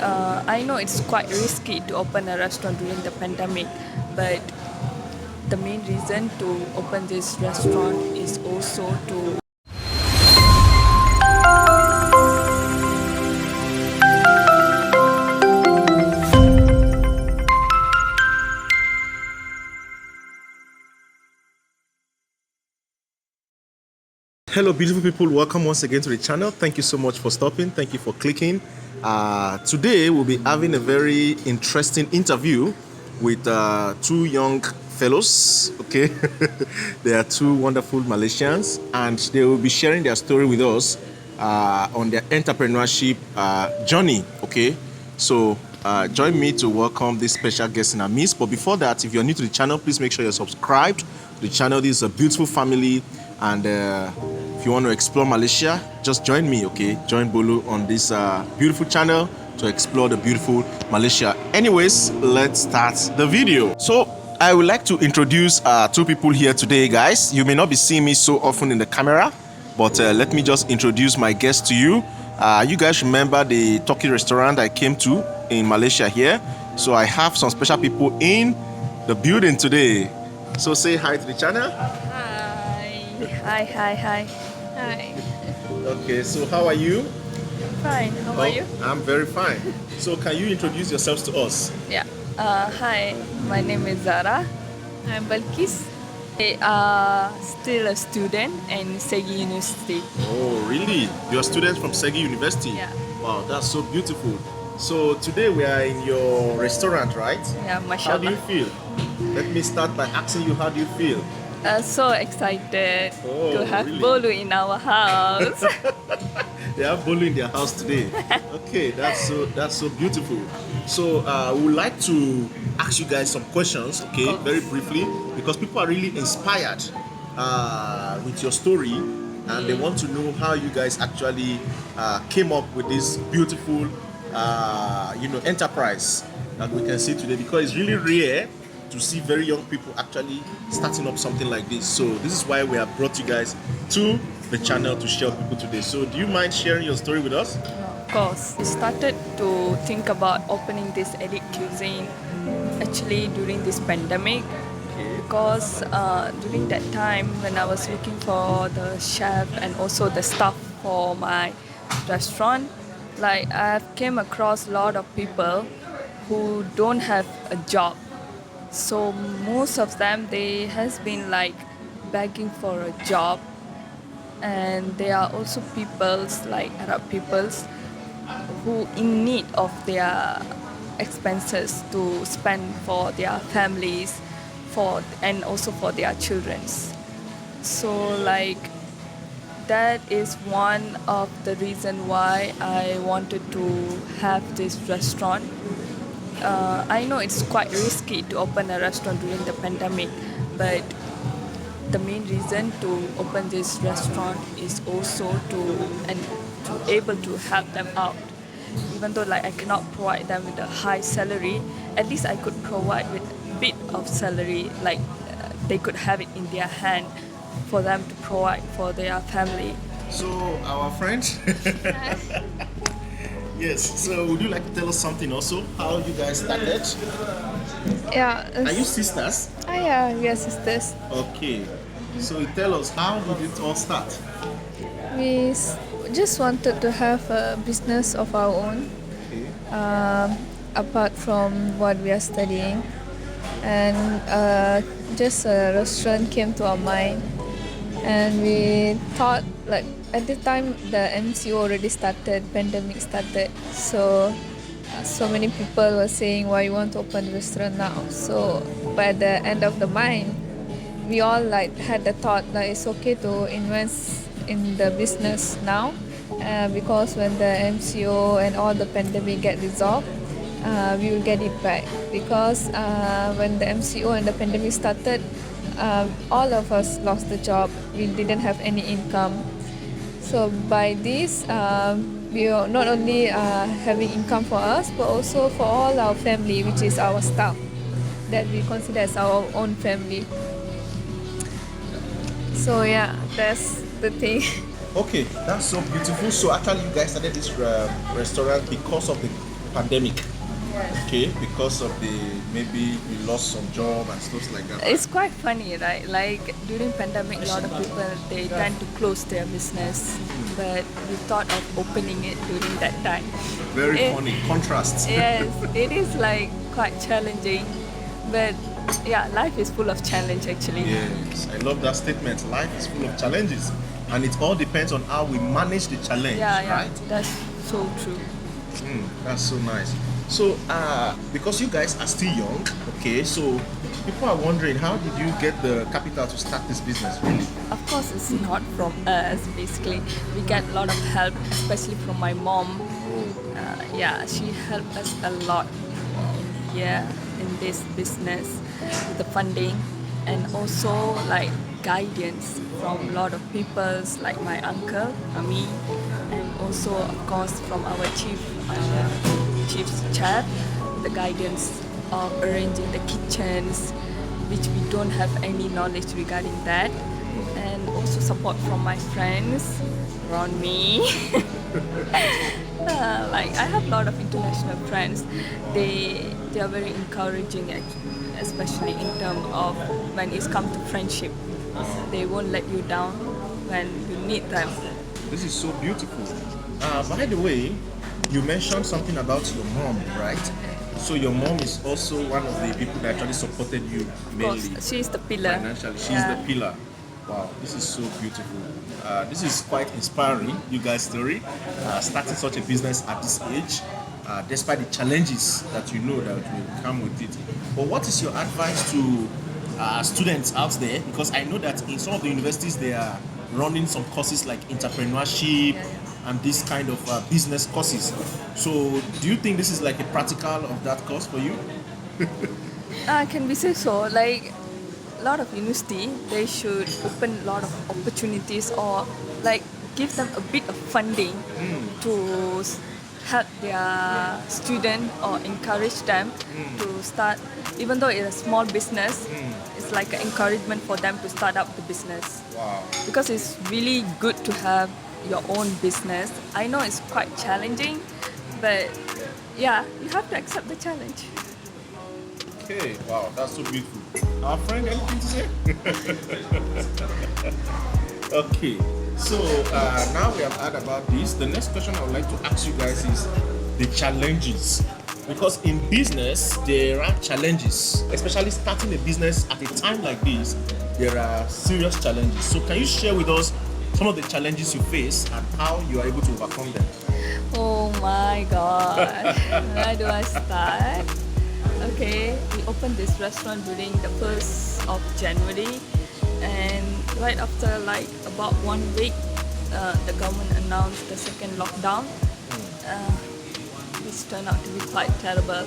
I know it's quite risky to open a restaurant during the pandemic, but the main reason to open this restaurant is also to Hello beautiful people, welcome once again to the channel. Thank you so much for stopping. Thank you for clicking. Today we'll be having a very interesting interview with two young fellows. Okay. They are two wonderful Malaysians and they will be sharing their story with us on their entrepreneurship journey. Okay, so join me to welcome this special guest in Amidst. But before that, if you're new to the channel, please make sure you're subscribed to the channel. This is a beautiful family, and if you want to explore Malaysia, just join me, okay? Join Bolu on this beautiful channel to explore the beautiful Malaysia. Anyways, let's start the video. So I would like to introduce two people here today, guys. You may not be seeing me so often in the camera, but let me just introduce my guest to you. You guys remember the Turkish restaurant I came to in Malaysia here? So I have some special people in the building today. So say hi to the channel. Hi. Okay, so how are you? Fine. How are you? I'm very fine. So can you introduce yourselves to us? Yeah. Hi. My name is Dsara. I'm Balkis. I still a student in Segi University. Oh, really? You're a student from Segi University? Yeah. Wow, that's so beautiful. So today we are in your restaurant, right? Yeah, How mashallah. do you feel? Let me start by asking you, how do you feel? So excited Oh, to have really? Bolu in our house. They have Bolu in their house today. Okay, that's so beautiful. So we would like to ask you guys some questions, okay, very briefly, because people are really inspired with your story, and they want to know how you guys actually came up with this beautiful, enterprise that we can see today. Because it's really rare to see very young people actually starting up something like this. So this is why we have brought you guys to the channel to share with people today. So do you mind sharing your story with us? Of course, we started to think about opening this edit cuisine actually during this pandemic, because during that time when I was looking for the chef and also the staff for my restaurant, like I've came across a lot of people who don't have a job. So most of them, they has been like begging for a job, and there are also peoples like Arab peoples who in need of their expenses to spend for their families, and also for their childrens. So like that is one of the reason why I wanted to have this restaurant. I know it's quite risky to open a restaurant during the pandemic, but the main reason to open this restaurant is also to able to help them out. Even though like I cannot provide them with a high salary, at least I could provide with a bit of salary, like they could have it in their hand for them to provide for their family. So our friend. Yes, so would you like to tell us something also? How you guys started? Yeah. Are you sisters? Yeah, we are sisters. Okay. So tell us, how did it all start? We just wanted to have a business of our own, Okay. apart from what we are studying, and just a restaurant came to our mind, and we thought like at the time the MCO already started, pandemic started, so many people were saying why you want to open a restaurant now. So by the end of the mind, we all like had the thought that it's okay to invest in the business now, because when the MCO and all the pandemic get resolved, we will get it back. Because when the MCO and the pandemic started, all of us lost the job. We didn't have any income. So by this, we are not only having income for us, but also for all our family, which is our staff, that we consider as our own family. So yeah, that's the thing. Okay, that's so beautiful. So actually, you guys started this restaurant because of the pandemic. Yes. Okay, because of the maybe you lost some job and stuff like that. It's quite funny, right? Like during pandemic, a lot of people they tend to close their business, but we thought of opening it during that time. Very It- funny contrast. Yes, it is like quite challenging, but yeah, life is full of challenge actually. Yes, I love that statement. Life is full of challenges, and it all depends on how we manage the challenge, Yeah, right? that's so true. That's so nice. So, because you guys are still young, okay, so people are wondering, how did you get the capital to start this business, really? Of course, it's not from us. Basically, we get a lot of help, especially from my mom. Yeah, she helped us a lot. Yeah, in this business, with the funding, and also like guidance from a lot of people, like my uncle, me, and also of course from our chief chef, the guidance of arranging the kitchens, which we don't have any knowledge regarding that, and also support from my friends around me. Like I have a lot of international friends. They are very encouraging, especially in terms of when it's come to friendship. They won't let you down when you need them. This is so beautiful. By the way, you mentioned something about your mom, right? So your mom is also one of the people that actually supported you Of mainly course, she is the pillar. financially. She's Yeah. the pillar. Wow, this is so beautiful. This is quite inspiring, you guys' story. Starting such a business at this age, despite the challenges that you know that will come with it. But what is your advice to students out there? Because I know that in some of the universities they are running some courses like entrepreneurship and this kind of business courses. So, do you think this is like a practical of that course for you? Can we say so? Like a lot of university, they should open a lot of opportunities or like give them a bit of funding to help their student or encourage them to start. Even though it's a small business, it's like an encouragement for them to start up the business. Wow. Because it's really good to have your own business. I know it's quite challenging, but yeah, you have to accept the challenge. Okay, wow, that's so beautiful. Our friend, anything to say? Okay, so now we have heard about this. The next question I would like to ask you guys is the challenges. Because in business, there are challenges, especially starting a business at a time like this, there are serious challenges. So can you share with us some of the challenges you face and how you are able to overcome them? Oh my god, where do I start? Okay, we opened this restaurant during the 1st of January, and right after like about 1 week, the government announced the second lockdown, which turned out to be quite terrible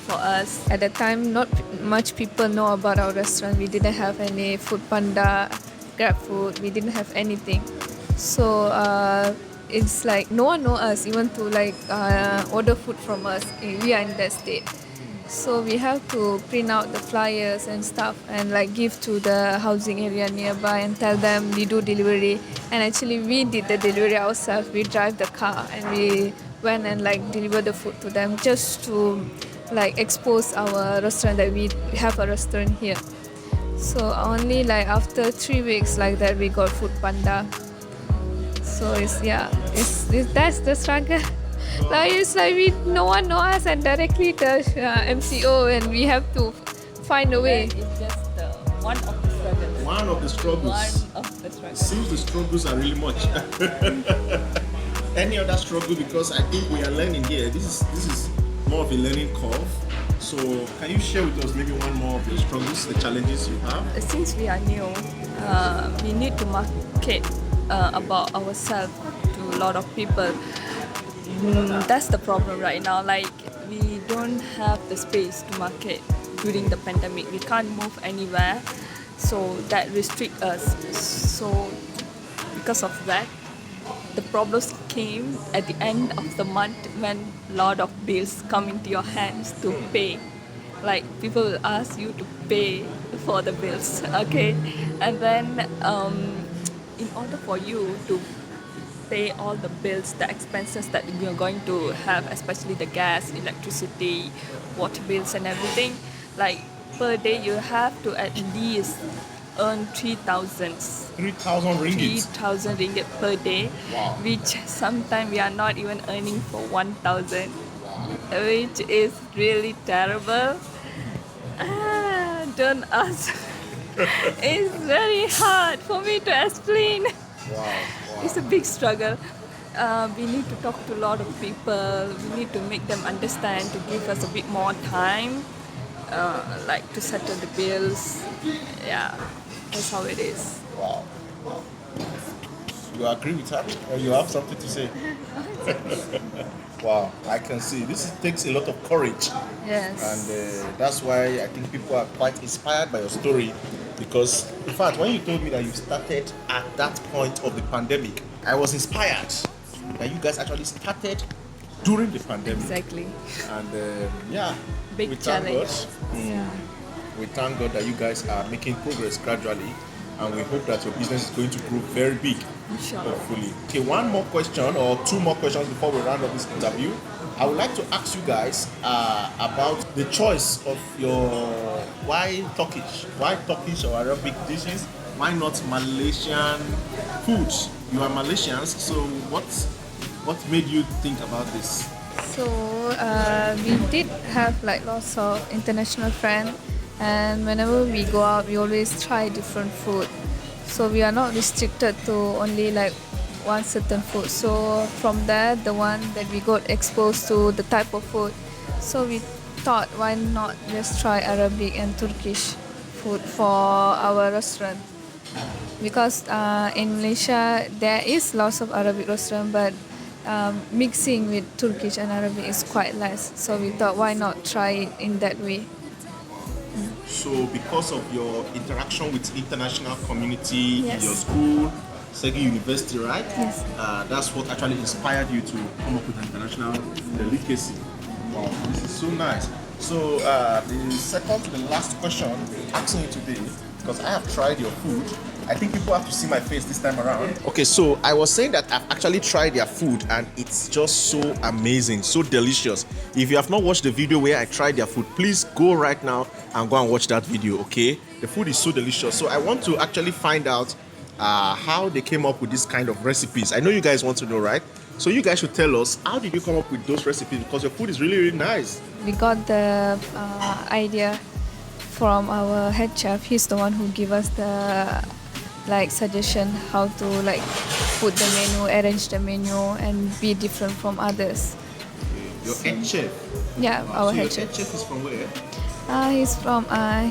for us. At the time, not much people know about our restaurant. We didn't have any food panda, grab food. We didn't have anything. So it's like no one know us even to like order food from us. We are in that state. So we have to print out the flyers and stuff and like give to the housing area nearby and tell them we do delivery. And actually we did the delivery ourselves. We drive the car and we went and like deliver the food to them just to like expose our restaurant that we have a restaurant here. So only like after 3 weeks like that we got food panda. So it's that's the struggle. Like it's like no one know us and directly the MCO and we have to find a way. It's just one of the struggles. One of the struggles. One of the struggles. Seems the struggles are really much. Any other struggle? Because I think we are learning here. This is more of a learning curve. So can you share with us maybe one more of the struggles, the challenges you have? Since we are new, we need to market about ourselves to a lot of people. That's the problem right now. Like we don't have the space to market during the pandemic. We can't move anywhere, so that restrict us. So because of that, the problems came at the end of the month when a lot of bills come into your hands to pay. Like people will ask you to pay for the bills, okay? And then in order for you to pay all the bills, the expenses that you're going to have, especially the gas, electricity, water bills and everything. Like per day you have to at least earn 3,000 3,000 ringgit. 3,000 ringgit per day, Wow. which sometimes we are not even earning for 1,000, which is really terrible. Don't ask. It's very hard for me to explain. Wow. It's a big struggle. We need to talk to a lot of people. We need to make them understand to give us a bit more time, like to settle the bills. Yeah, that's how it is. Wow. You agree with her? Or you have something to say? Wow, I can see. This takes a lot of courage. Yes. And that's why I think people are quite inspired by your story. Because, in fact, when you told me that you started at that point of the pandemic, I was inspired that you guys actually started during the pandemic. Exactly. And yeah, Big we thank challenge. God. Yeah. We thank God that you guys are making progress gradually, and we hope that your business is going to grow very big, Inshallah. hopefully. Okay, one more question or two more questions before we round up this interview. I would like to ask you guys about the choice of your why Turkish or Arabic dishes? Why not Malaysian foods? You are Malaysians, so what made you think about this? So we did have like lots of international friends, and whenever we go out, we always try different food. So we are not restricted to only like one certain food. So from there, the one that we got exposed to the type of food. So we thought, why not just try Arabic and Turkish food for our restaurant? Because in Malaysia there is lots of Arabic restaurant, but mixing with Turkish and Arabic is quite less. So we thought, why not try it in that way? So because of your interaction with international community in Yes. your school, Segi University, right? Yes. That's what actually inspired you to come up with an international delicacy. Wow, this is so nice. So the second to the last question I'm asking you today, because I have tried your food, I think people have to see my face this time around. Okay, so I was saying that I've actually tried their food and it's just so amazing, so delicious. If you have not watched the video where I tried their food, please go right now and go and watch that video, okay? The food is so delicious. So I want to actually find out how they came up with this kind of recipes. I know you guys want to know, right? So you guys should tell us, how did you come up with those recipes? Because your food is really, really nice. We got the idea from our head chef. He's the one who gave us the like suggestion how to like put the menu, arrange the menu, and be different from others. Your head chef. Yeah, Wow. our So head your chef. head chef is from where?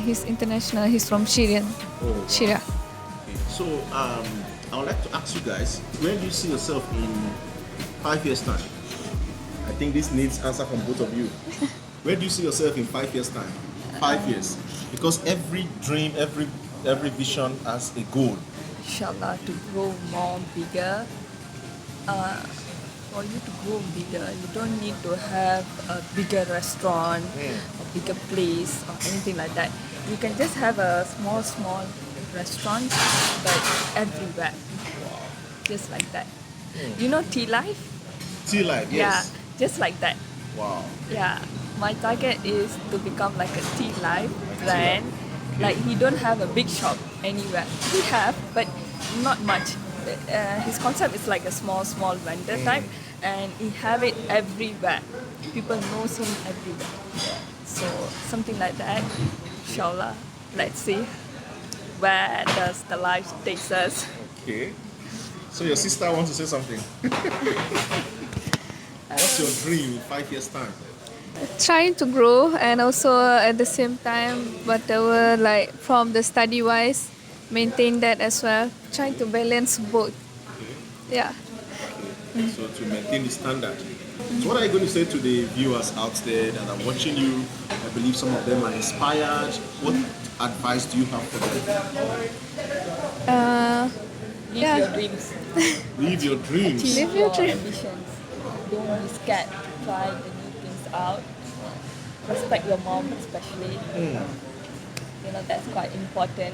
He's international. He's from Syrian. wow. Syria. Okay. So I would like to ask you guys, where do you see yourself in 5 years' time? I think this needs answer from both of you. Where do you see yourself in 5 years' time? 5 years. Because every dream, every vision has a goal. Inshallah, to grow more bigger. For you to grow bigger, you don't need to have a bigger restaurant or bigger place or anything like that. You can just have a small restaurant, but everywhere. Just like that. You know Tea Life? Tea life, yes. Yeah, just like that. Wow. Yeah, my target is to become like a Tea Life Tea brand. Life. Like he don't have a big shop anywhere. He have, but not much. His concept is like a small vendor type, and he have it everywhere. People knows him everywhere. So something like that. Inshallah, let's see where does the life takes us. Okay. So your sister wants to say something. What's your dream in 5 years' time? Trying to grow, and also at the same time, whatever like from the study wise, maintain that as well. Trying to balance both. Yeah. Okay. So to maintain the standard. So what are you going to say to the viewers out there that are watching you? I believe some of them are inspired. What advice do you have for them? Live Yeah. your dreams. Live your dreams. Live your dream. ambitions. Don't be scared to try the new things out. Respect your mom especially. that's quite important.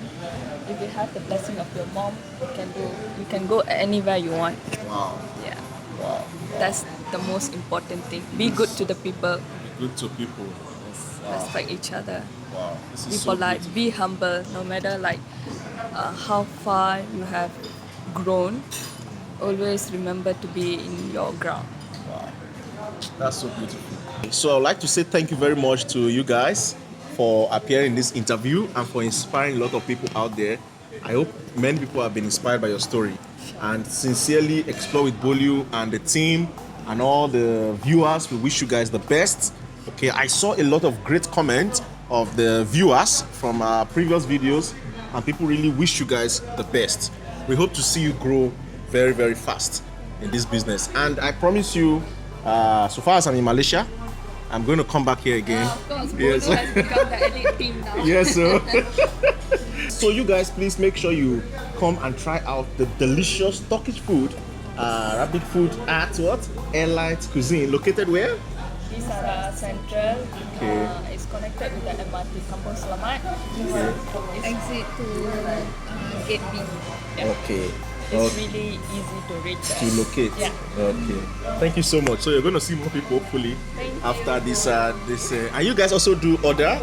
If you have the blessing of your mom, you can go anywhere you want. Wow. Yeah, Wow. that's the most important thing. Be good to the people, Good to people. respect each other, Wow. This be is so polite, beautiful. be humble. No matter how far you have grown, always remember to be in your ground. Wow. That's so beautiful. So I'd like to say thank you very much to you guys for appearing in this interview and for inspiring a lot of people out there. I hope many people have been inspired by your story and sincerely explore with Bolu and the team and all the viewers. We wish you guys the best. Okay, I saw a lot of great comments of the viewers from our previous videos and people really wish you guys the best. We hope to see you grow very, very fast in this business. And I promise you, so far as I'm in Malaysia, I'm going to come back here again. Of course, Yes. Bolu has become the elite team now. Yes, sir. So you guys, please make sure you come and try out the delicious Turkish food, Arabic food at what? Airlight Cuizine, located where? Dsara Sentral. Okay. It's connected with the MRT Kampung Selamat. Exit to gate B. Yeah. Okay. It's really easy to reach To us. locate. Yeah. Okay. Thank you so much. So you're going to see more people hopefully Thank you. after this. And you guys also do order.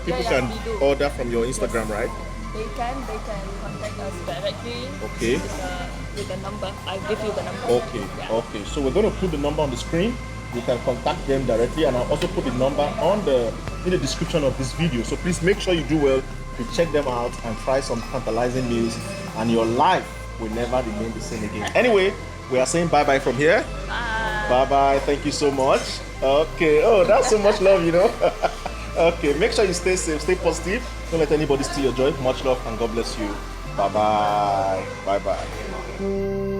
People Yeah, can we do. order from your Instagram, right? They can contact us directly. Okay. With the number. I'll give you the number. Okay, Yeah. okay. So we're going to put the number on the screen. You can contact them directly, and I'll also put the number in the description of this video. So please make sure you do well to check them out and try some tantalizing meals, and your life will never remain the same again. Anyway, we are saying bye bye from here. Bye bye. Thank you so much. Okay. Oh, that's so much love, Okay. Make sure you stay safe, stay positive. Don't let anybody steal your joy. Much love and God bless you. Bye bye. Bye bye.